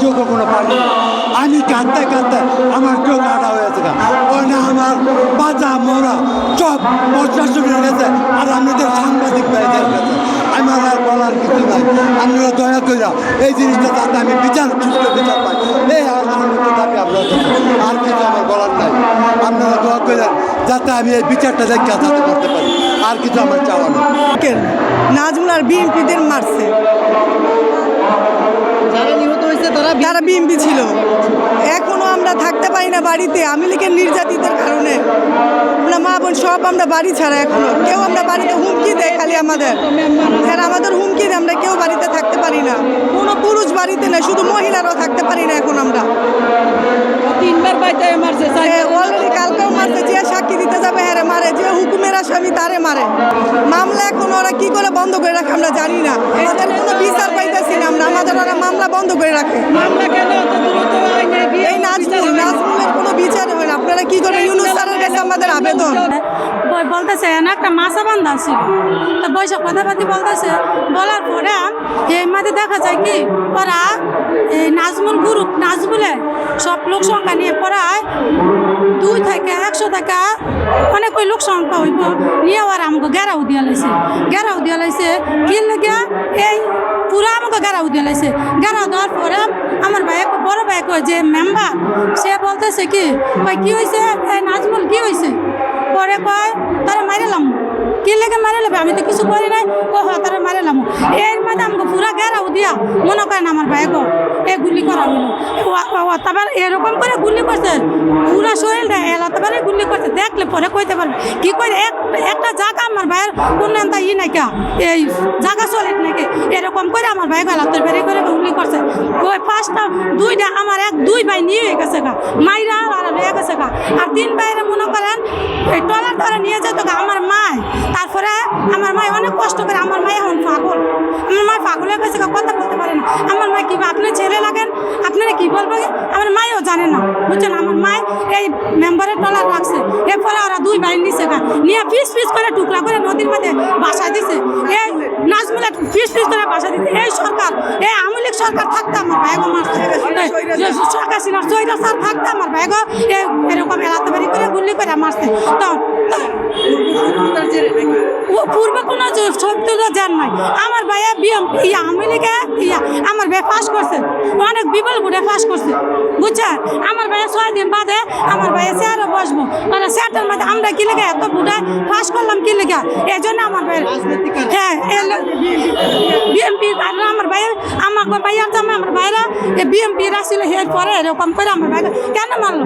চোখে কোনো পানি নেই। আমি কাঁদতে কাঁদতে আমার চোখ আড়া হয়েছে, ওটা আমার বাজা মরা সব প্রশাসনের কাছে আর আমাদের সাংবাদিক ভাইদের কাছে আমার আর বলার কিছু নাই। আপনারা দয়া করে এই জিনিসটা যাতে আমি সুষ্ঠু বিচার পাই, এই আর সর্বোচ্চ দাবি আপনার কাছে। আর কিছু আমার বলার নাই। আপনারা দয়া করে যাতে আমি এই বিচারটা দেখে যাতে করতে পারি, আর কিছু আমার চাওয়া নেই। নাজমুল আর বিএনপিদের মারছে, যারা নিহত হয়েছে তারা বিএনপি ছিল। এখনো আমরা থাকতে পারি না বাড়িতে আওয়ামী লীগের নির্যাতিতের কারণে। আমরা মা বোন সব আমরা বাড়ি ছাড়া, এখনো কেউ আমরা বাড়িতে হুমকি দেয়, খালি আমাদের হুমকি দেয়, আমরা কেউ বাড়িতে থাকতে পারি না। কোনো পুরুষ বাড়িতে নেই, শুধু মহিলারাও থাকতে পারি না এখন আমরা। 3 বার বাইতে মারছে, অলরেডি কালকেও মারছে, যে সাক্ষী দিতে যাবে হ্যাঁ মারে, যে হুকুমের আসামি তারে মারে। মামলা এখন ওরা কি করে বন্ধ করে রাখে আমরা জানি না, আমাদের কোনো বিচার পাইতেছি না আমরা, আমাদের ওরা মামলা বন্ধ করে রাখে। মামলা কেন এত দ্রুত হয় না? এই নাজমুলের কোনো বিচার হয় না। আপনারা কি করবেন? ইউনূস স্যারের কাছে আমাদের আবেদন। বলতেছে না একটা মাছা বান্ধা ছিল, তো বৈশাখ কথাবার্তি বলতেছে, বলার পরে এই মাঝে দেখা যায় কি ওরা এই নাজমুল গ্রুপ নাজমুলে সব লোক সংখ্যা নিয়ে পড়ায় 2 থেকে 100 টাকা অনেক ওই লোক সংখ্যা হইব নিয়ে ওরা আমাকে গেরাও দিয়া লাইছে কি লেগে এই পুরা আমাকে গেরাও দিয়া লাইছে। গেরাও দেওয়ার পরে আমার ভাই বড় ভাই যে মেম্বার সে বলতেছে কি ভাই কি হয়েছে, এই নাজমুল কি হয়েছে? পরে কয় তারা মারিলাম। কি লেগে মারিলাম? আমি তো কিছু করি নাই। ও হ্যাঁ তারা মারিলাম। এর মধ্যে আমাকে পুরা গেরাও দিয়া মনে করেন আমার ভাই গো এ গুলি করা হইলো। তারপর এরকম করে গুলি করছে, পুরা শরীরটা এলো, তারপরে গুলি করছে। দেখলে পরে কইতে পারবে কি করে একটা জায়গা আমার ভাইয়ের কোনো নাই কা এই জায়গা চলে নাকি এরকম করে আমার ভাই গেল তোর বেড়ে করে গুলি করছে। ওই ফার্স্টটা 2টা আমার 2 ভাই নিয়ে গেছে গা, মাইরা আর হয়ে গেছে গা। আর 3 ভাইয়ের মনে করেন এই টলার ধরে নিয়ে যেত গা আমার মায়। তারপরে আমার মায় অনেক কষ্ট করে, আমার মায় এখন পাগল, আমার মায় পাগল হয়ে গেছে, কথা বলতে পারে না। আমার মায় কি আপনি ছেলে লাগেন, আপনারা কি বলবেন? আমার মায়ও জানে না, বুঝছেন? আমার মায় এই মেম্বারের টলার রাখছে। এরপরে ওরা 2 ভাই নিছে গা, নিয়ে পিস করে টুকরা করে নদীর মধ্যে বাসা দিছে। এই নাজমুলে পিস করে বাসা দিছে। এই সরকার, এই আওয়ামী লীগ সরকার থাকতে আমার ভাইগো মারছে, সরকার ছিল সৈরা স্যার থাকতে আমার ভাইগো এরকম এলাতে বাড়ি করে গুলি করে মারছে। তো পূর্বে কোনো সত্যতা জান নাই। আমার ভাইয়া আওয়ামী লীগে আমার ভাই ফাঁস করছে, অনেক বিপুল ভোটে ফাঁস করছে, বুঝছেন? আমার ভাইয়া 6 দিন বাদে আমার ভাইয়া চেয়ারে বসবো, মানে চেয়ারটার মধ্যে আমরা কি লেগে এত ভোটে ফাঁস করলাম কি লেগে? এই জন্য আমার ভাই হ্যাঁ বিএমপি আমার ভাই আমাকে ভাইয়ার জামে আমার ভাইরা বিএমপিরা ছিল। এর পরে এরকম করে আমার ভাই কেন মারলো?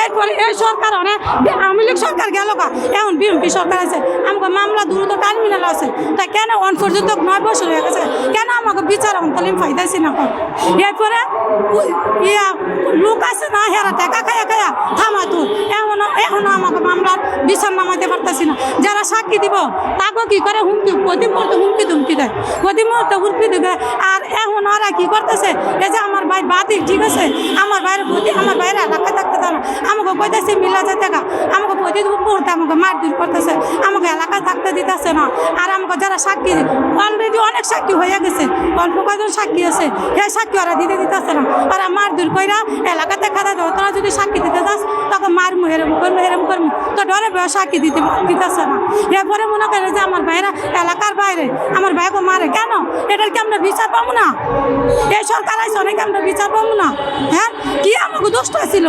এরপরে এই সরকার অনেক আওয়ামী লীগ সরকার গেল গা, এখন বিএমপি সরকার আছে। আমাকে মামলা দ্রুত টার্মিনাল আছে, তাই কেন অন পর্যন্ত 9 বছর হয়ে গেছে, কেন আমাকে বিচার অন্তলিম ফাইদাইছি না? এরপরে লোক আছে না হেরা টাকা খায়া থামা তো এখনো আমাকে মামলার বিচার নামাইতে পারতেছি না। যারা সাক্ষী দিব তাকে কি করে প্রতি মুহূর্তে হুমকি দেয়, প্রতি মুহূর্তে হুমকি দেবে। আর এখন ওরা কি করতেছে, এই যে আমার ভাই বাদী ঠিক আছে, আমার ভাইয়ের প্রতি আমার ভাইয়ের এলাকায় থাকতে চায় না, আমাকে কইতেছে মিলা যেতে গা, আমাকে প্রতি মুহূর্তে আমাকে মারধর করতেছে, আমাকে এলাকায় থাকতে দিতেছে না। আর আমাকে যারা সাক্ষী অলরেডি অনেক সাক্ষী হয়ে গেছে, অল্প কয়েকজন সাক্ষী আছে, সেই সাক্ষী ওরা দিতেছে না। ওরা মারধর কইরা এলাকাতে খাতা দেবো, তোরা যদি সাক্ষী দিতে যাস তখন মারমু এরম করবো, তো ডরে সাক্ষী দিতেছে না। এরপরে মনে করে যে আমার ভাইরা এলাকার বাইরে আমার ভাইকে মারে কেন? এটার কি আমরা বিচার পাবো না? এই সরকার আছে অনেকে আমরা বিচার পাবো না? হ্যাঁ কি আমাকে দোষটা ছিল?